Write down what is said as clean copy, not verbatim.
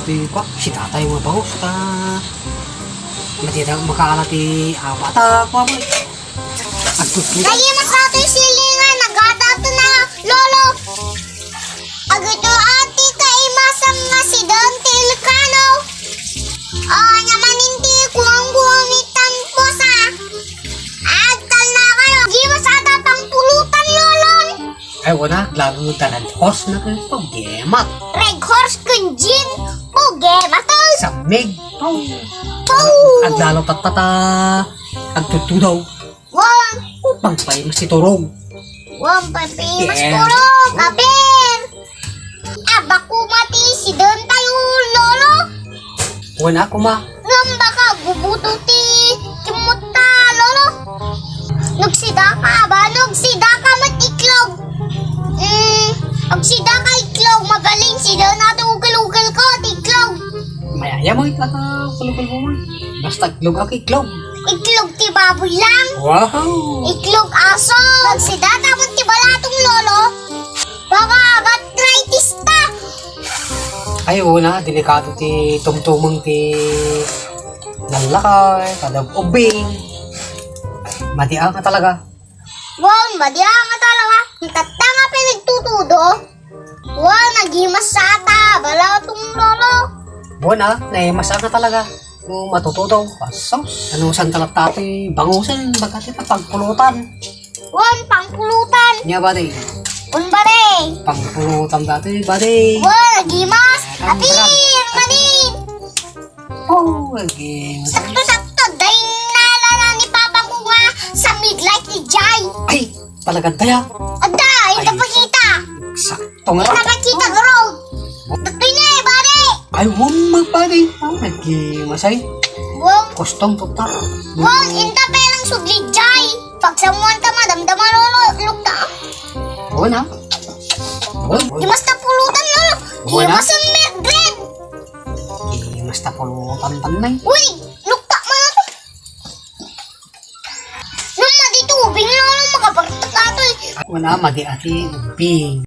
ti kwa si tatay mo pa ta. Matita makaalati apata kwa mo. Lagi mas ato yung silingan, nagatato na lolo. Agito ati ka imasang nga si Dante Ilcano. Nyamaninti kuwang-kuwang itang posa. Agtal na kayo, giwas ata pang pulutan lolon. Ay wala, lalo mo tanan horse na kayo pag-gemat. Reg horse kunjin, puge matol. Samig. Pow! At lalo tatata. Agtutudaw. Wang, Upang pa'y masiturog. wang papi, mas Yeah. turog, aber. Abak mati si Dante lolo. Wala ko ma. Ngamba ka, gubututi, kimuta, lolo. Nugsida ka ba? Nugsida ka matiklog. Nugsida ka iklog, magaling sida natin ugal-ugal ko, tiklog. Mayaya mo itata kulukul mo. Basta klog ako iklog. Iklog ti baboy lang. Wow! Iklog aso. Nugsida tamon ti balatong lolo. Baka gastritis ta. Ay una, delikado ti tumtumong ti lalakay, kadag ubing. Matiang ka talaga. Wow, madya nga talaga. Tata nga pinagtutudo. Wow, nagimas sa ata, balatong lolo. Buwan naimasa ka talaga. Kung matutudaw, pasos. Ano saan talatati, bangusan, baga kita pagpulutan. Wan, pangpulutan. Niya ba di? Unbare. Pagpulutan dati, ba di? Wan, nagimas. Ang Apir, manin. Oh, again. Sakto-sakto, dahil naalala ni Papa ko nga sa midlight ni Jai. Ay, talaga daya. Ada, Ay. hindi pakita. Sakto nga. Hindi pakita, road. Datoy na eh, bari. Ay, huwag magpagay. Oh, nagkimasay. Wang, Kostong tutak. wang, inta pelang sudli Jai. Pag samuan ka, madamdama lolo, lukta. Buwan ha? Buwan. Gimas na pulutan lolo. Wala. Gimas ang medred. Mas tapulutan tanay. Uy, lukta man ako. Nung maditubing lolo, makapartak ato eh. Wala, madi ati, ubing.